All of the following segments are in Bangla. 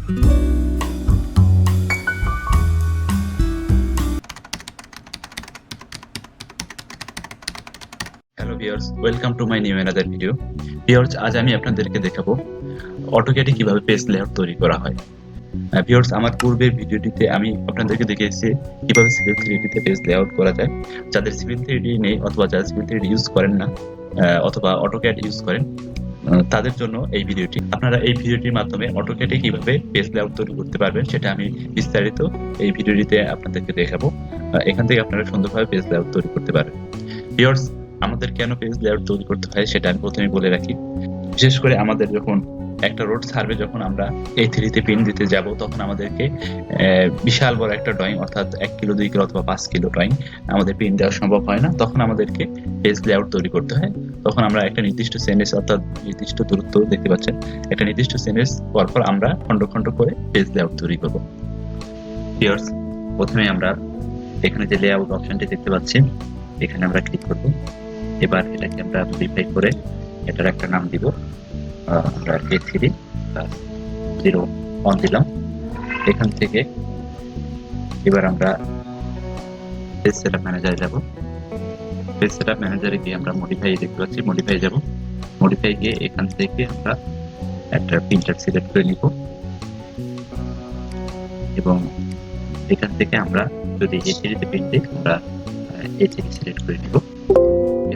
Hello viewers, welcome to my new another video. Viewers, আজ আমি আপনাদেরকে দেখাবো অটোক্যাডে কিভাবে পেজ লেআউট তৈরি করা হয়। ভিউয়ার্স, আমার পূর্বের ভিডিওটিতে আমি আপনাদেরকে দেখিয়েছি কিভাবে সিভিল 3D তে পেজ লেআউট করা যায়। যাদের সিভিল 3D নেই অথবা যারা সিভিল 3D ইউজ করেন না অথবা অটোক্যাড ইউজ করেন, তাদের জন্য এই ভিডিওটি। আপনারা এই ভিডিওটির মাধ্যমে অটোক্যাডে কিভাবে পেজ লেআউট তৈরি করতে পারবেন সেটা আমি বিস্তারিত এই ভিডিওটিতে আপনাদেরকে দেখাবো। এখান থেকে আপনারা সুন্দরভাবে পেজ লেআউট তৈরি করতে পারবেন। ভিউয়ার্স, আমাদের কেন পেজ লেআউট তৈরি করতে হয় সেটা আমি প্রথমে বলে রাখি। বিশেষ করে আমাদের যখন একটা রোড সার্ভে যখন আমরা A3 তে প্রিন্ট দিতে যাব, তখন আমাদেরকে বিশাল বড় একটা ড্রয়িং অর্থাৎ 1 কিলো 2 কিলো অথবা 5 কিলো ড্রয়িং আমাদের প্রিন্ট দেওয়া সম্ভব হয় না। তখন আমাদেরকে পেজ লেআউট তৈরি করতে হয়। তখন আমরা একটা নির্দিষ্ট সেন্টেন্স অর্থাৎ নির্দিষ্ট দূরত্ব দেখতে পাচ্ছেন, একটা নির্দিষ্ট সেন্টেন্স পরপর আমরা খন্ড খন্ড করে পেজ লেআউট তৈরি করব। ভিউয়ার্স, প্রথমে আমরা এখানে যে লেআউট অপশনটি দেখতে পাচ্ছি, এখানে আমরা ক্লিক করব। এবার এটাকে আমরা মডিফাই করে এটার একটা নাম দিব। আমরা A3+01 দিলাম। এখান থেকে এবার আমরা পেজ সেটআপ ম্যানেজারে যাব। পেজ সেটআপ ম্যানেজারে গিয়ে আমরা মডিফাই দেখতে পাচ্ছি, মডিফাই যাব। মডিফাই গিয়ে এখান থেকে আমরা একটা প্রিন্টার সিলেক্ট করে নিব এবং এখান থেকে আমরা যদি A3 তে প্রিন্ট দিই, আমরা A3 সিলেক্ট করে নিব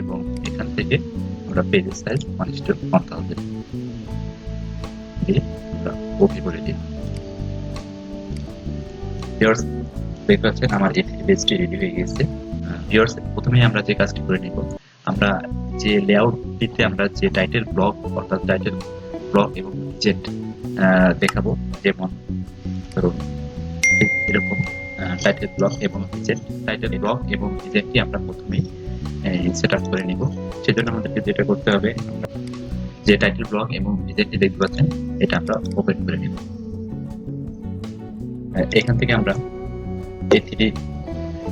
এবং এখান থেকে আমরা পেজের সাইজ 1:1000 দিয়ে আমরা ওকে করে দিই। ভিউয়ার্স, দেখতে পাচ্ছেন আমার A3 পেজটি রেডি হয়ে গেছে। ভিউয়ার্স, প্রথমেই আমরা যে কাজটি করে নিব, আমরা যে লেআউটটিতে আমরা যে টাইটেল ব্লক অর্থাৎ টাইটেল ব্লক এবং জেট দেখাবো, যেমন ধরুন এরকম টাইটেল ব্লক এবং টাইটেল ব্লক এবং জেটটি আমরা প্রথমেই সেটআপ করে নিব। সেজন্য আমাদেরকে যেটা করতে হবে, যে টাইটেল ব্লক এবং জেটটি দেখতে পাচ্ছেন, এটা আমরা ওপেন করে নিব। এখান থেকে আমরা A3,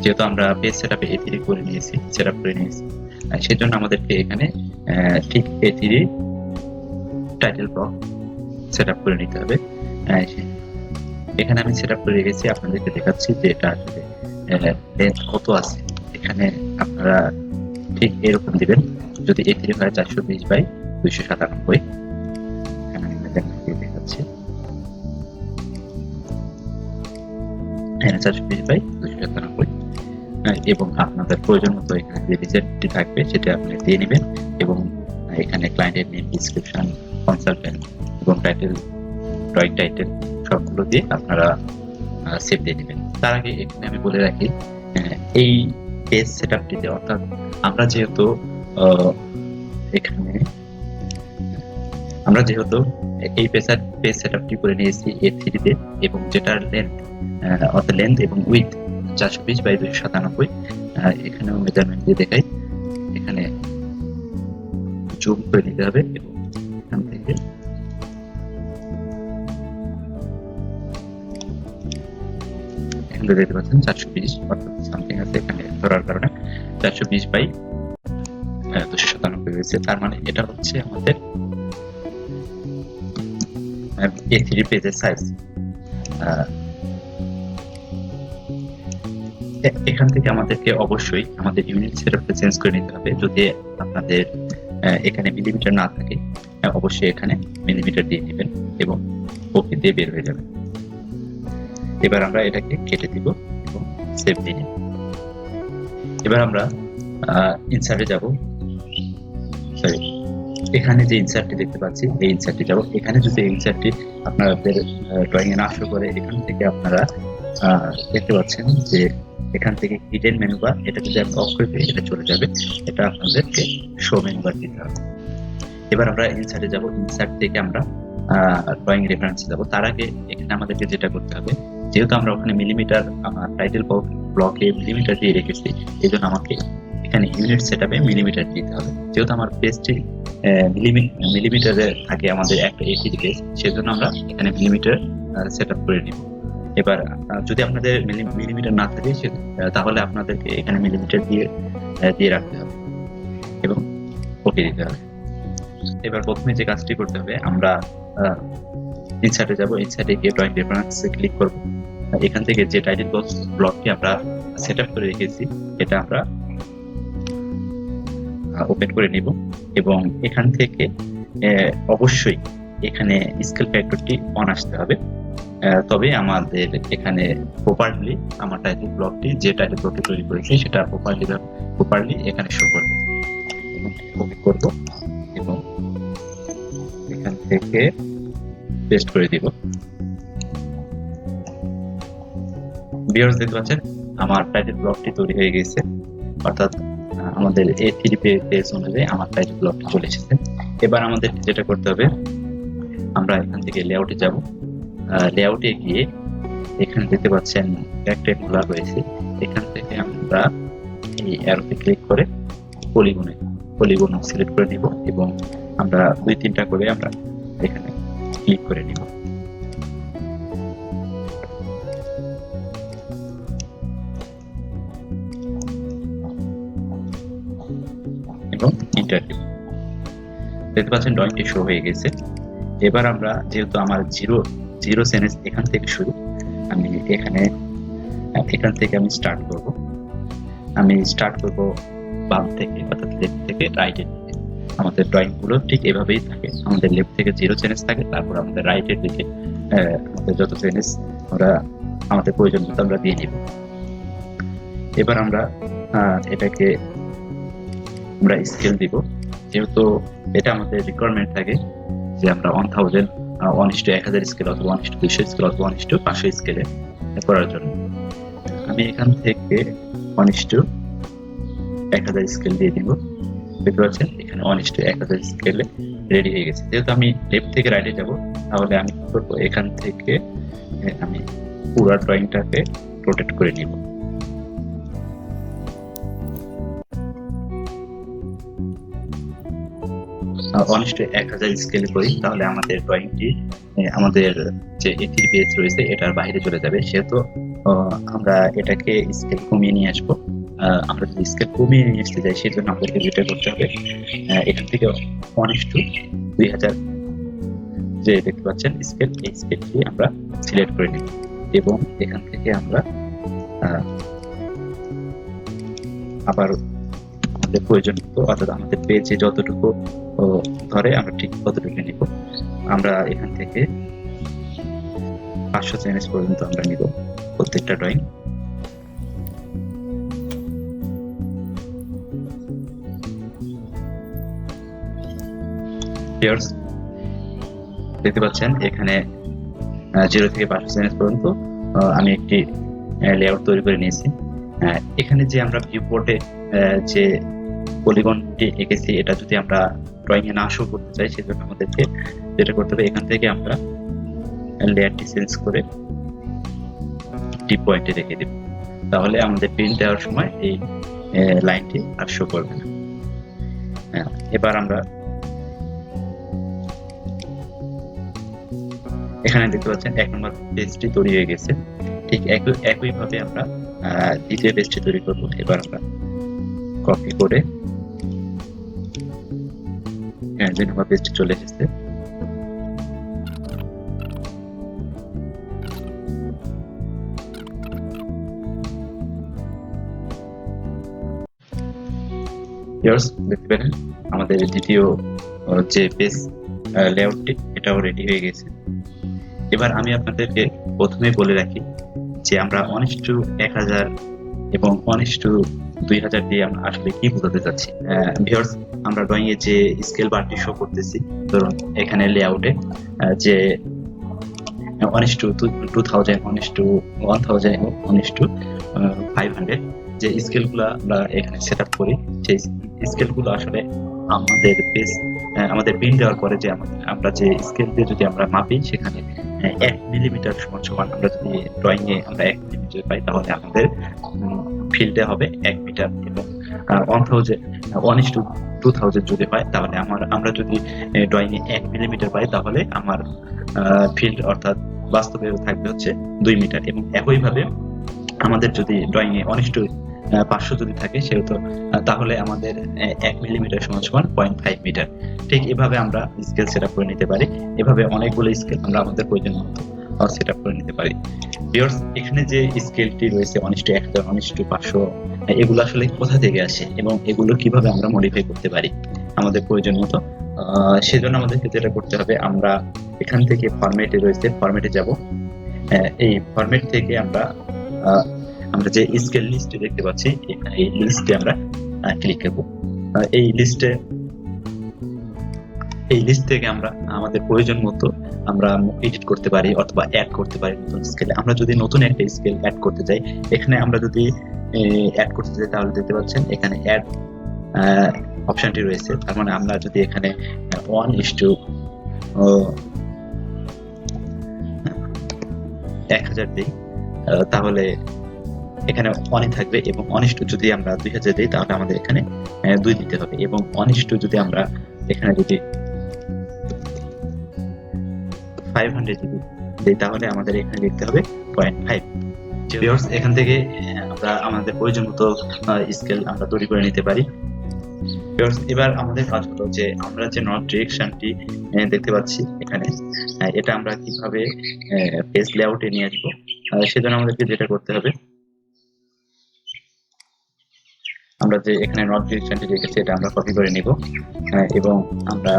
যেহেতু আমরা পেজ সেটআপে A3 করে নিয়েছি, সেটআপ করে নিয়েছি, সেজন্য আমাদেরকে এখানে ঠিক A3 টাইটেল ব্লক সেটআপ করে নিতে হবে। এখানে আমি সেটআপ করে রেখেছি, আপনাদেরকে দেখাচ্ছি যে এটা আসলে লেন্থ কত আছে। এখানে আপনারা ঠিক এরকম দিবেন। যদি A3 হয় 420/297, এখানে আমি দেখাচ্ছি 420/297, এবং আপনাদের প্রয়োজন মতো এখানে যে রিজেক্টটি থাকবে সেটা আপনি দিয়ে নেবেন এবং এখানে ক্লায়েন্টের নেম, ডিসক্রিপশন, কনসালটেন্ট এবং টাইটেল, ড্রয়িং টাইটেল সবগুলো দিয়ে আপনারা সেভ দিয়ে নেবেন। তার আগে এখানে আমি বলে রাখি, এই পেজ সেটআপটিতে অর্থাৎ আমরা যেহেতু এই পেজ সেটআপটি করে নিয়েছি A3 তে এবং যেটার লেন্থ এবং উইথ 420/297, এখানেও মেজারমেন্ট দিয়ে দেখাই। এখানে জুম করে নিতে হবে এবং এখান থেকে দেখতে পাচ্ছেন 420 অর্থাৎ সামথিং আছে এখানে ধরার কারণে 420/297 হয়েছে। তার মানে এটা হচ্ছে আমাদের A3 পেজের সাইজ। এখান থেকে আমাদেরকে অবশ্যই আমাদের ইউনিট সেটআপটা চেঞ্জ করে নিতে হবে। যদি আপনাদের এখানে মিলিমিটার না থাকে, অবশ্যই এখানে মিলিমিটার দিয়ে নেবেন এবং ওকে দিয়ে বের হয়ে যাবে। এবার আমরা এটাকে কেটে দিব এবং সেভ দিয়ে নিব। এবার আমরা ইনসার্টে যাব। সরি, এখানে যে ইনসার্টটি দেখতে পাচ্ছি এই ইনসার্টে যাব। এখানে যদি ইনসার্টটি আপনাদের ড্রয়িং এ না শো করে, এখান থেকে আপনারা দেখতে পাচ্ছেন যে এখান থেকে হিডেন মেনু বার, এটা যদি আমরা অফ করে দিই এটা চলে যাবে। এটা আপনাদেরকে শো মেনু বার দিতে হবে। এবার আমরা ইনসার্টে যাব। ইনসার্ট থেকে আমরা ড্রয়িং রেফারেন্সে যাব। তার আগে এখানে আমাদেরকে যেটা করতে হবে, যেহেতু আমরা ওখানে মিলিমিটার আমার টাইটেল ব্লকে মিলিমিটার দিয়ে রেখেছি, এই জন্য আমাকে এখানে ইউনিট সেটআপে মিলিমিটার দিতে হবে। যেহেতু আমার পেজটি মিলিমিটারে থাকে, আমাদের একটা A3 পেজ, সেজন্য আমরা এখানে মিলিমিটার সেটআপ করে নিব। এবার যদি আপনাদের মিলিমিটার না থাকে তাহলে আপনাদেরকে এখানে মিলিমিটার দিয়ে রাখতে হবে এবং ওকে দিতে হবে। এবার প্রথমে যে কাজটি করতে হবে, আমরা ইনসার্টে যাব, ইনসার্টে গিয়ে ড্রয়িং রেফারেন্সে ক্লিক করব। এখান থেকে যে টাইটেল ব্লকটি আমরা সেট আপ করে রেখেছি এটা আমরা ওপেন করে নিব এবং এখান থেকে অবশ্যই এখানে স্কেল ফ্যাক্টরটি অন আসতে হবে। তবে আমাদের এখানে প্রপারলি আমার টাইটেল ব্লকটি যে টাইটেল ব্লকটি তৈরি করেছি সেটা প্রপারলি এখানে শো করবে। কপি করব এবং এখান থেকে পেস্ট করে দিব। ভিউয়ার্স দেখতে পাচ্ছেন আমার টাইটেল ব্লকটি তৈরি হয়ে গেছে, অর্থাৎ আমাদের A3 পেজ অনুযায়ী আমার টাইটেল ব্লকটি চলে এসেছে। এবার আমাদের যেটা করতে হবে, আমরা এখান থেকে লেআউটে যাব। লেআউটে গিয়ে এখানে দেখতে পাচ্ছেন রেক্ট্যাঙ্গুলার রয়েছে, এখান থেকে আমরা এই অ্যারোতে ক্লিক করে পলিগন সিলেক্ট করে নিব এবং আমরা 2-3টা করে আমরা এখানে ক্লিক করে নিব। এবং ইন্টারভিউ দেখতে পাচ্ছেন ড্রয়িংটি শো হয়ে গেছে। এবার আমরা যেহেতু আমার জিরো সেন্স এখান থেকে শুরু, আমি এখান থেকে আমি স্টার্ট করব বাম থেকে, অর্থাৎ লেফট থেকে রাইটের দিকে। আমাদের ড্রয়িং গুলো ঠিক এভাবেই থাকে, আমাদের লেফট থেকে 0 সেন্স থাকে, তারপর আমাদের রাইটের দিকে আমাদের যত সেন্স আমাদের প্রয়োজন মতো আমরা দিয়ে নিব। এবার আমরা এটাকে আমরা স্কেল দিব, যেহেতু এটা আমাদের রিকোয়ারমেন্ট থাকে যে আমরা 1000 1:1000 স্কেল অথবা 1:200 স্কেল অথবা 1:500 স্কেলে করার জন্য আমি এখান থেকে 1:1000 স্কেল দিয়ে দিব। দেখতে পাচ্ছেন এখানে 1:1000 স্কেলে রেডি হয়ে গেছে। যেহেতু আমি লেফট থেকে রাইটে যাব, তাহলে আমি কি করব, এখান থেকে আমি পুরো ড্রয়িংটাকে রোটেট করে নিব। অনেস্ট 1000 স্কেলে করি, তাহলে আমাদের ড্রয়িংটি আমাদের যে A3 পেজ রয়েছে এটার বাইরে চলে যাবে। সেহেতু আমরা এটাকে স্কেল কমিয়ে নিয়ে আসবো। আমরা যদি স্কেল কমিয়ে নিয়ে আসতে যাই, সেই জন্য আমাদেরকে যেটা করতে হবে, এখান থেকে 1:2000 যে দেখতে পাচ্ছেন স্কেল, এই স্কেলটি আমরা সিলেক্ট করে নিব এবং এখান থেকে আমরা আবার আমাদের প্রয়োজন মতো, অর্থাৎ আমাদের পেজে যতটুকু ধরে আমরা ঠিক ততটুকু নিব। আমরা এখান থেকে 500 সেন্স পর্যন্ত আমরা নিব প্রত্যেকটা ড্রয়িং। দেখতে পাচ্ছেন এখানে 0 থেকে 500 সেন্স পর্যন্ত আমি একটি লেআউট তৈরি করে নিয়েছি। এখানে যে আমরা ভিউ পোর্টে যে পলিগনটি এঁকেছি, এটা যদি আমরা ড্রয়িং এ না শো করতে চাই, সেজন্য আমাদেরকে যেটা করতে হবে, এখান থেকে আমরা লেয়ারটি চেঞ্জ করে টিপ পয়েন্টে রেখে দেব। তাহলে আমাদের প্রিন্ট দেওয়ার সময় এই লাইনটি আর শো করবে না। এবার আমরা এখানে দেখতে পাচ্ছেন 1 নম্বর পেজটি তৈরি হয়ে গেছে। ঠিক একইভাবে আমরা দ্বিতীয় পেজটি তৈরি করব। এবার আমরা কপি করে 2 নম্বর পেজটি চলে এসেছে। দেখতে পেলেন আমাদের দ্বিতীয় যে পেজ লেআউটটি এটাও রেডি হয়ে গেছে। এবার আমি আপনাদেরকে প্রথমেই বলে রাখি যে আমরা 1:1000 এবং 1:2000 দিয়ে আমরা আসলে কি বোঝাতে চাচ্ছি। ভিউয়ার্স, আমরা ড্রয়িং এ যে স্কেল বারটি শো করতেছি, ধরুন এখানে লেআউটে যে 1:2000, 1:1000 এবং 1:500 যে স্কেলগুলো আমরা এখানে সেট আপ করি, সেই স্কেলগুলো আসলে আমাদের প্রিন্ট দেওয়ার পরে যে আমরা যে স্কেল দিয়ে যদি আমরা মাপি, সেখানে 1 মিলিমিটার সমান আমরা যদি ড্রয়িং এ আমরা 1 মিলিমিটার পাই, তাহলে আমাদের ফিল্ডে হবে 1 মিটার এবং 1:2000 যদি পাই, তাহলে আমরা যদি ড্রয়িং এ 1 মিলিমিটার পাই, তাহলে আমার ফিল্ড অর্থাৎ বাস্তবে থাকবে হচ্ছে 2 মিটার। এবং একইভাবে আমাদের যদি ড্রয়িং এ 500 যদি থাকে সেহেতু তাহলে আমাদের 1 মিলিমিটার সমান 0.5 মিটার। ঠিক এভাবে আমরা স্কেল সেট আপ করে নিতে পারি। এভাবে অনেকগুলো স্কেল আমরা আমাদের প্রয়োজন মতো সেট আপ করে নিতে পারি। ভিউয়ার্স, এখানে যে স্কেলটি রয়েছে 1:1000, 1:500, এগুলো আসলে কোথা থেকে আসে এবং এগুলো কিভাবে আমরা মডিফাই করতে পারি আমাদের প্রয়োজন মতো? সেজন্য আমাদেরকে যেটা করতে হবে, আমরা এখান থেকে ফরম্যাটে রয়েছে, ফরম্যাটে যাব। এই ফরম্যাট থেকে আমরা যে স্কেল লিস্ট দেখতে পাচ্ছি, এই লিস্টে আমরা ক্লিক করব। এই লিস্ট থেকে আমরা আমাদের প্রয়োজন মতো আমরা এডিট করতে পারি অথবা অ্যাড করতে পারি নতুন স্কেলে। আমরা যদি নতুন একটা স্কেল অ্যাড করতে চাই, এখানে আমরা যদি অ্যাড করতে চাই তাহলে দেখতে পাচ্ছেন এখানে অ্যাড অপশনটি রয়েছে। তার মানে আমরা যদি এখানে 1:1000 দিই তাহলে এখানে 1 থাকবে, এবং 1:2 যদি আমরা 2000 দিই তাহলে আমাদের এখানে 2 দিতে হবে, এবং 1:2 যদি আমরা এখানে যদি 500 দিই তাহলে আমাদের এখানে লিখতে হবে 0.5। ভিউয়ার্স, এখান থেকে আমরা আমাদের প্রয়োজন মতো স্কেল আমরা তৈরি করে নিতে পারি। ভিউয়ার্স, এবার আমাদের কাজ হলো যে আমরা যে নর্থ ডিরেকশনটি দেখতে পাচ্ছি এখানে, এটা আমরা কিভাবে পেজ লেআউটে নিয়ে আসবো। সেজন্য আমাদেরকে যেটা করতে হবে, আমরা যে এখানে নর্থ ডিরেকশনটি রেখেছি এটা আমরা কপি করে নিব, এবং আমরা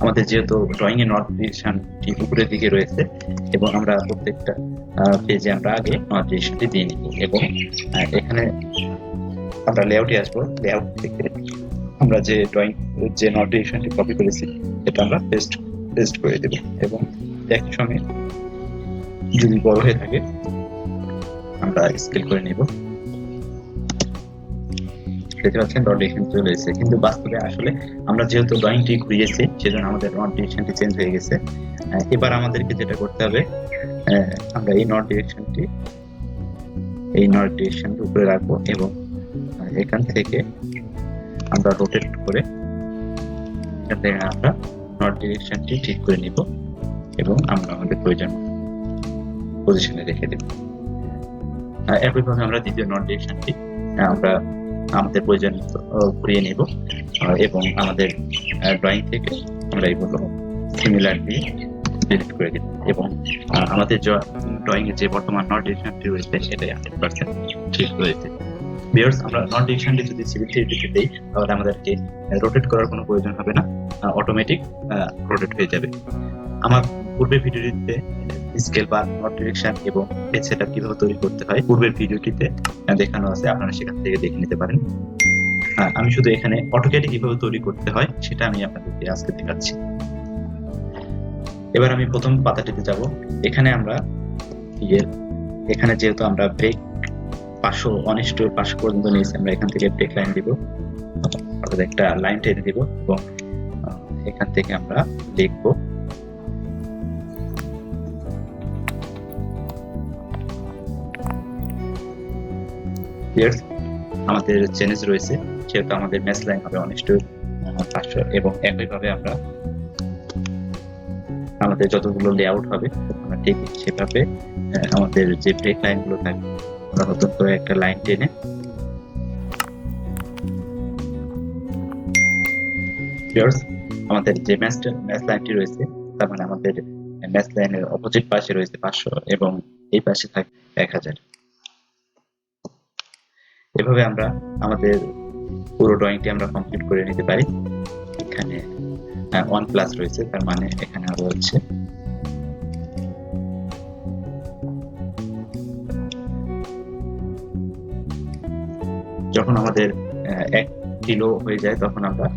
আমাদের যেহেতু ড্রয়িং এর নর্থ ডিরেকশনটি উপরের দিকে রয়েছে, এবং আমরা প্রত্যেকটা পেজে আমরা আগে নর্থ ডিরেকশনটি দিয়ে নিব, এবং এখানে আমরা লেআউটে আসবো। লেআউট থেকে আমরা যে ড্রয়িং যে নর্থ ডিরেকশনটি কপি করেছি এটা আমরা পেস্ট করে দেব, এবং একই সঙ্গে যদি বড় হয়ে থাকে আমরা স্কেল করে নিব। দেখতে পাচ্ছেন নর্থ ডিরেকশন চলে এসেছে, কিন্তু বাস্তবে আসলে আমরা যেহেতু ড্রয়িংটি ঘুরিয়েছি সেজন্য আমাদের নর্থ ডিরেকশনটি চেঞ্জ হয়ে গেছে। এবার আমাদেরকে যেটা করতে হবে, আমরা এই নর্থ ডিরেকশনটি উপরে রাখবো, এবং এখান থেকে আমরা রোটেট করে আমরা নর্থ ডিরেকশনটি ঠিক করে নিব, এবং আমরা আমাদের প্রয়োজন পজিশনে রেখে দেব। একইভাবে আমরা দ্বিতীয় নর্থ ডিরেকশনটি আমরা আমাদের প্রয়োজন ঘুরিয়ে নিব, এবং আমাদের ড্রয়িং থেকে আমরা এগুলো সিমিলারলি ডিলিট করে দিব, এবং আমাদের ড্রয়িং এর যে বর্তমান নর্থ ডিরেকশনটি রয়েছে সেটাই 100% ঠিক রয়েছে। ভিউয়ার্স, আমরা নর্থ ডিরেকশনটি যদি সিভিল 3D দেই তাহলে আমাদেরকে রোটেট করার কোনো প্রয়োজন হবে না, অটোমেটিক রোটেট হয়ে যাবে। আমার পূর্বের ভিডিওটিতে স্কেল বা নর্থ ডিরেকশন এবং পেজ সেটআপ কিভাবে তৈরি করতে হয় পূর্বের ভিডিওটিতে দেখানো আছে, আপনারা সেখান থেকে দেখে নিতে পারেন। আমি শুধু এখানে অটোক্যাডে কিভাবে তৈরি করতে হয় সেটা আমি আপনাদেরকে আজকে দেখাচ্ছি। এবার আমি প্রথম পাতাটিতে যাব। এখানে আমরা এখানে যেহেতু আমরা ব্রেক 500 পর্যন্ত নিয়েছি, আমরা এখান থেকে ব্রেক লাইন দিব, অর্থাৎ একটা লাইন টেনে দিব, এবং এখান থেকে আমরা লিখব আমাদের চেঞ্জ রয়েছে, সেহেতু আমাদের ম্যাচ লাইন হবে 1:500, এবং একইভাবে আমরা আমাদের যতগুলো লেআউট হবে আমরা ঠিক সেভাবে আমাদের যে ব্রেক লাইন গুলো থাকবে আমরা নতুন করে একটা লাইন টেনে আমাদের যে ম্যাচ লাইনটি রয়েছে, তার মানে আমাদের ম্যাচ লাইনের অপোজিট পাশে রয়েছে 500 এবং এই পাশে থাকবে 1000। এভাবে আমরা আমাদের পুরো ড্রয়িংটি আমরা কমপ্লিট করে নিতে পারি। এখানে 1+ রয়েছে, তার মানে এখানে আরো হচ্ছে যখন আমাদের 1 কিলো হয়ে যায় তখন আমরা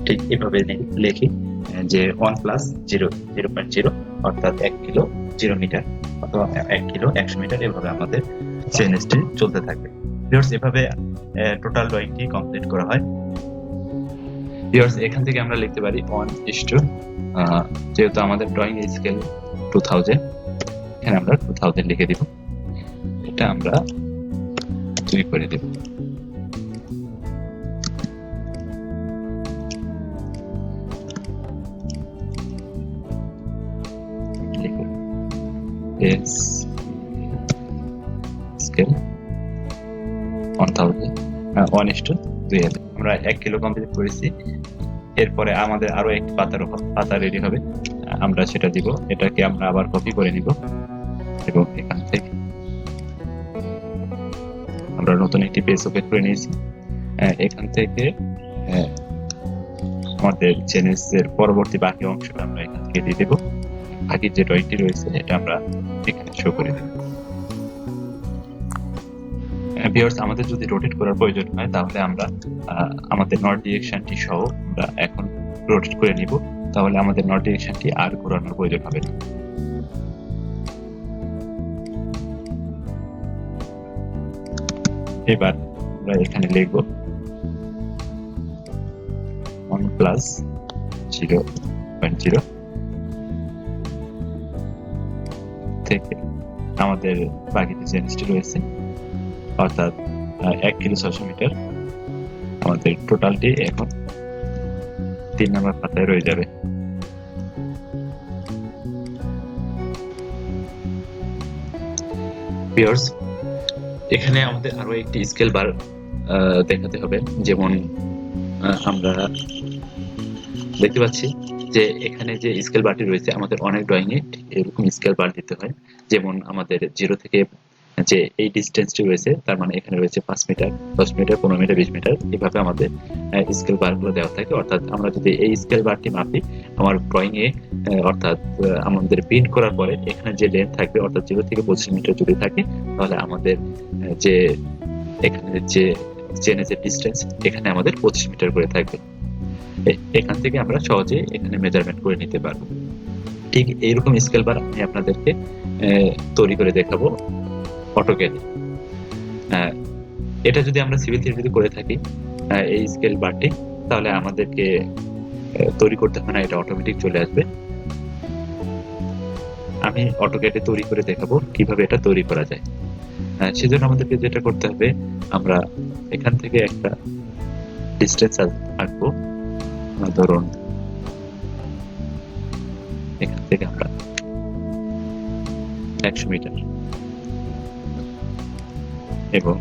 ঠিক এভাবে লিখি যে 1+0.0 অর্থাৎ 1 কিলো 0 মিটার, অথবা 1 কিলো 100 মিটার, এভাবে আমাদের চেইনটি চলতে থাকবে। ভিউয়ার্স, এভাবে টোটাল ড্রয়িংটি কমপ্লিট করা হয়। ভিউয়ার্স, এখান থেকে আমরা লিখতে পারি 1:, যেহেতু আমাদের ড্রয়িং স্কেল 2000, এখানে আমরা 2000 লিখে দিব, এটা আমরা 2 করে দেব। স্কেল 1:2000 আমরা 1 কিলো কমপ্লিট করেছি। এরপরে আমাদের আরো একটি পাতা রেডি হবে, আমরা সেটা দিব। এটাকে আমরা আবার কপি করে নিব এবং এখান থেকে আমরা নতুন একটি পেজ ওপেন করে নিয়েছি। এখান থেকে আমাদের চেঞ্জেসের পরবর্তী বাকি অংশটা আমরা এখান থেকে দিয়ে দেব। বাকি যে ড্রয়িংটি রয়েছে এটা আমরা এখানে শো করে দেব। ভিউয়ার্স, আমাদের যদি রোটেট করার প্রয়োজন হয় তাহলে আমরা আমাদের নর্থ ডিরেকশনটি সহ আমরা এখন রোটেট করে নিব, তাহলে আমাদের নর্থ ডিরেকশনটি আর ঘোরানোর প্রয়োজন হবে না। এবার আমরা এখানে লিখব 1+0.0 থেকে আমাদের বাকি যে চেঞ্জটি রয়েছে অর্থাৎ 1 কিলো 600 মিটার, আমাদের টোটালটি এখন 3 নম্বর পাতায় রয়ে যাবে। ভিউয়ার্স, এখানে আমাদের আরো একটি স্কেল বার দেখাতে হবে। যেমন আমরা দেখতে পাচ্ছি যে এখানে যে স্কেল বারটি রয়েছে আমাদের অনেক ড্রয়িং এ এরকম স্কেল বার দিতে হয়। যেমন আমাদের 0 থেকে যে এই ডিসটেন্সটি রয়েছে তার মানে এখানে রয়েছে 5 মিটার, 10 মিটার, 15 মিটার, 20 মিটার, এভাবে আমাদের স্কেল বারগুলো দেওয়া থাকে। অর্থাৎ আমরা যদি এই স্কেল বারটি মাপি আমার ড্রয়িং এ, অর্থাৎ আমাদের প্রিন্ট করার পরে এখানে যে লেন্থ থাকবে অর্থাৎ 0 থেকে 25 মিটার যদি থাকে তাহলে আমাদের যে এখানে যে চেনের ডিসটেন্স এখানে আমাদের 25 মিটার করে থাকবে। এখান থেকে আমরা সহজে এখানে মেজারমেন্ট করে নিতে পারবো। ঠিক এইরকম স্কেল বার আমি আপনাদেরকে তৈরি করে দেখাবো অটোক্যাডে। এটা যদি আমরা সিভিল 3D করে থাকি এই স্কেল বারটি, তাহলে আমাদেরকে তৈরি করতে হবে না, এটা অটোমেটিক চলে আসবে। আমি অটোক্যাডে তৈরি করে দেখাবো কিভাবে এটা তৈরি করা যায়। সেজন্য আমাদেরকে যেটা করতে হবে, আমরা এখান থেকে একটা ডিসটেন্স আঁকবো। ধরুন এখান থেকে আমরা 100 মিটার এবং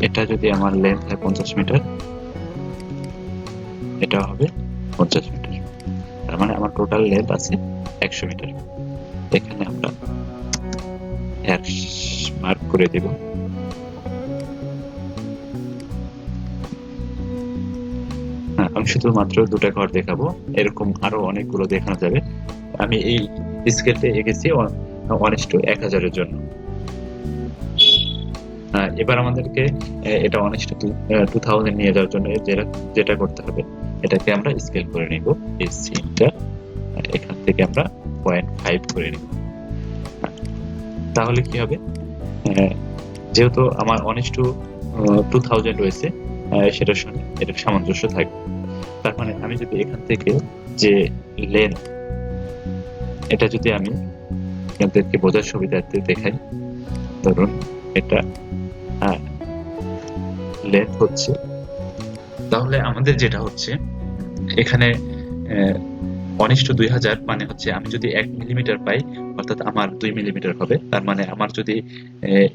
এটা যদি আমার লেন্থ হয় 50 মিটার, এটা হবে 50 মিটার, তার মানে আমার টোটাল লেন্থ আছে 100 মিটার। এখানে আমরা মার্ক করে দেব। আমি শুধুমাত্র দুটা ঘর দেখাবো, এরকম আরো অনেকগুলো দেখানো যাবে। আমি এই স্কেলটা এঁকেছি 1:1000 জন্য। এবার আমাদেরকে এটা 1:2000 নিয়ে যাওয়ার জন্য যেটা করতে হবে, এটাকে আমরা স্কেল করে নিব। এই সিনটা এখান থেকে আমরা 0.5 করে নিব। তাহলে কি হবে, যেহেতু আমার 1:2000 রয়েছে সেটার সঙ্গে এটা সামঞ্জস্য থাকবে। তার মানে আমি যদি এখান থেকে যে লেন্থ, এটা যদি আমি আপনাদেরকে বোঝার সুবিধার্থে দেখাই, ধরুন এটা লেন্থ হচ্ছে, তাহলে আমাদের যেটা হচ্ছে এখানে 1:2000 মানে হচ্ছে আমি যদি 1 মিলিমিটার পাই অর্থাৎ আমার 2 মিলিমিটার হবে। তার মানে আমার যদি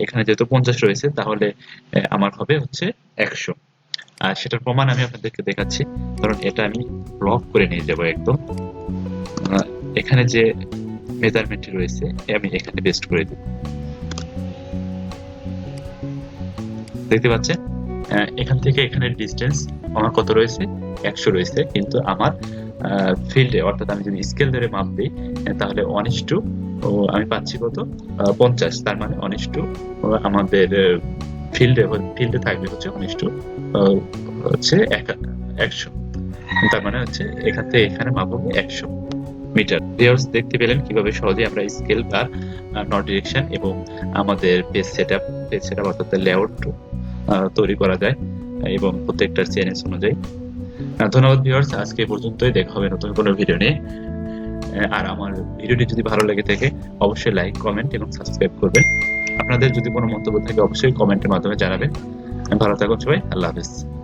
এখানে যেহেতু 50 রয়েছে তাহলে আমার হবে হচ্ছে 100। আর সেটার প্রমাণ আমি আপনাদেরকে দেখাচ্ছি। কারণ এটা আমি ব্লক করে নিয়ে যাব একদম। এখানে যে মেজারমেন্টটি রয়েছে আমি এখানে পেস্ট করে দেব। দেখতে পাচ্ছেন এখান থেকে এখানে ডিসটেন্স আমার কত রয়েছে, 100 রয়েছে, কিন্তু আমার ফিল্ডে অর্থাৎ আমি যদি স্কেল ধরে মাপ দিই তাহলে 1:, আমি পাচ্ছি কত, 50। তার মানে 1:, আমাদের ফিল্ডে থাকবে হচ্ছে 1:, হচ্ছে 100। তার মানে হচ্ছে এখান থেকে এখানে মাপ হবে 100 মিটার। ভিউয়ার্স, দেখতে পেলেন কিভাবে সহজে আমরা স্কেল বা নর্থ ডিরেকশন এবং আমাদের পেজ সেটআপ অর্থাৎ লেআউট তৈরি করা যায় এবং প্রত্যেকটার চেঞ্জ অনুযায়ী। ধন্যবাদ ভিউয়ার্স, আজকে এই পর্যন্তই। দেখা হবে নতুন কোনো ভিডিও নিয়ে। আর আমার ভিডিওটি যদি ভালো লেগে থাকে অবশ্যই লাইক, কমেন্ট এবং সাবস্ক্রাইব করবেন। আপনাদের যদি কোনো মন্তব্য থাকে অবশ্যই কমেন্টের মাধ্যমে জানাবেন। ভালো থাকুন সবাই, আল্লাহ হাফেজ।